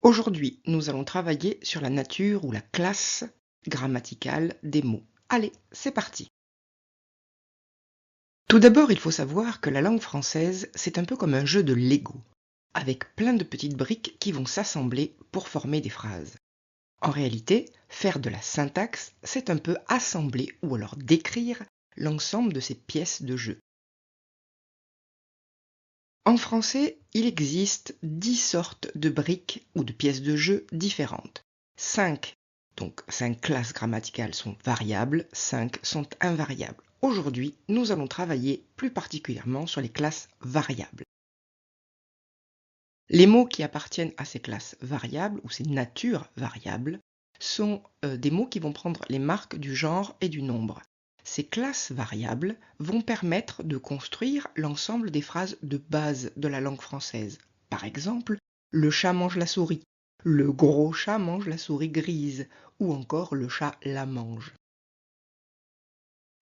Aujourd'hui, nous allons travailler sur la nature ou la classe grammaticale des mots. Allez, c'est parti! Tout d'abord, il faut savoir que la langue française, c'est un peu comme un jeu de Lego, avec plein de petites briques qui vont s'assembler pour former des phrases. En réalité, faire de la syntaxe, c'est un peu assembler ou alors décrire l'ensemble de ces pièces de jeu. En français, il existe 10 sortes de briques ou de pièces de jeu différentes. 5 classes grammaticales sont variables, 5 sont invariables. Aujourd'hui, nous allons travailler plus particulièrement sur les classes variables. Les mots qui appartiennent à ces classes variables ou ces natures variables sont des mots qui vont prendre les marques du genre et du nombre. Ces classes variables vont permettre de construire l'ensemble des phrases de base de la langue française. Par exemple, le chat mange la souris, le gros chat mange la souris grise, ou encore le chat la mange.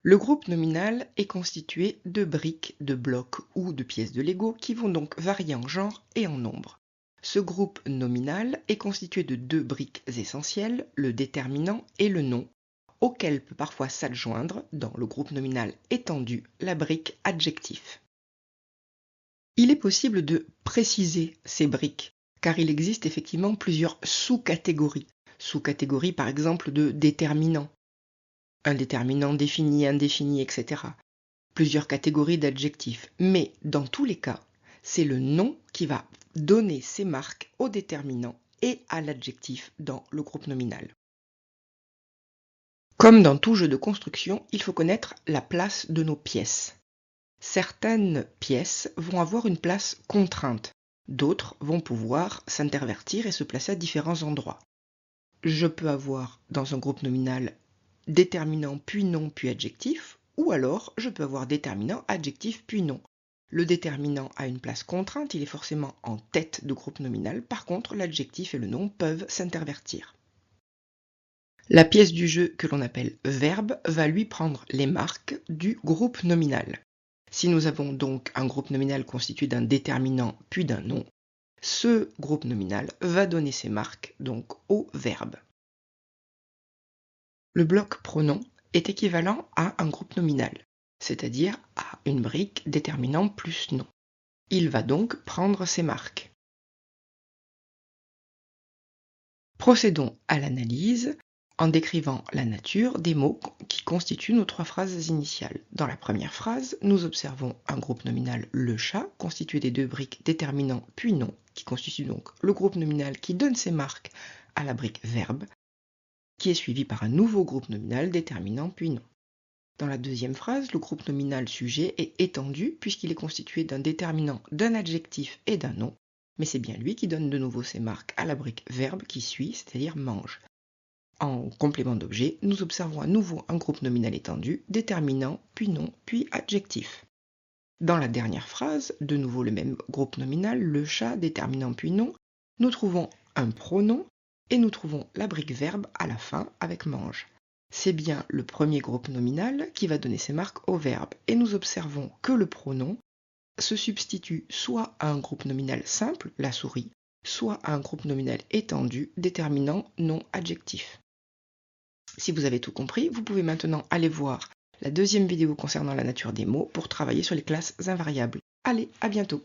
Le groupe nominal est constitué de briques, de blocs ou de pièces de Lego qui vont donc varier en genre et en nombre. Ce groupe nominal est constitué de 2 briques essentielles, le déterminant et le nom, auquel peut parfois s'adjoindre, dans le groupe nominal étendu, la brique adjectif. Il est possible de préciser ces briques, car il existe effectivement plusieurs sous-catégories. Sous-catégories par exemple de déterminant, un déterminant défini, indéfini, etc. Plusieurs catégories d'adjectifs. Mais dans tous les cas, c'est le nom qui va donner ses marques au déterminant et à l'adjectif dans le groupe nominal. Comme dans tout jeu de construction, il faut connaître la place de nos pièces. Certaines pièces vont avoir une place contrainte, d'autres vont pouvoir s'intervertir et se placer à différents endroits. Je peux avoir dans un groupe nominal déterminant puis nom puis adjectif, ou alors je peux avoir déterminant, adjectif puis nom. Le déterminant a une place contrainte, il est forcément en tête de groupe nominal, par contre l'adjectif et le nom peuvent s'intervertir. La pièce du jeu que l'on appelle verbe va lui prendre les marques du groupe nominal. Si nous avons donc un groupe nominal constitué d'un déterminant puis d'un nom, ce groupe nominal va donner ses marques donc au verbe. Le bloc pronom est équivalent à un groupe nominal, c'est-à-dire à une brique déterminant plus nom. Il va donc prendre ses marques. Procédons à l'analyse en décrivant la nature des mots qui constituent nos 3 phrases initiales. Dans la première phrase, nous observons un groupe nominal le chat, constitué des 2 briques déterminant puis nom, qui constitue donc le groupe nominal qui donne ses marques à la brique verbe, qui est suivi par un nouveau groupe nominal déterminant puis nom. Dans la deuxième phrase, le groupe nominal sujet est étendu puisqu'il est constitué d'un déterminant, d'un adjectif et d'un nom, mais c'est bien lui qui donne de nouveau ses marques à la brique verbe qui suit, c'est-à-dire mange. En complément d'objet, nous observons à nouveau un groupe nominal étendu, déterminant, puis nom, puis adjectif. Dans la dernière phrase, de nouveau le même groupe nominal, le chat, déterminant puis nom, nous trouvons un pronom et nous trouvons la brique verbe à la fin avec mange. C'est bien le premier groupe nominal qui va donner ses marques au verbe et nous observons que le pronom se substitue soit à un groupe nominal simple, la souris, soit à un groupe nominal étendu, déterminant, nom, adjectif. Si vous avez tout compris, vous pouvez maintenant aller voir la deuxième vidéo concernant la nature des mots pour travailler sur les classes invariables. Allez, à bientôt!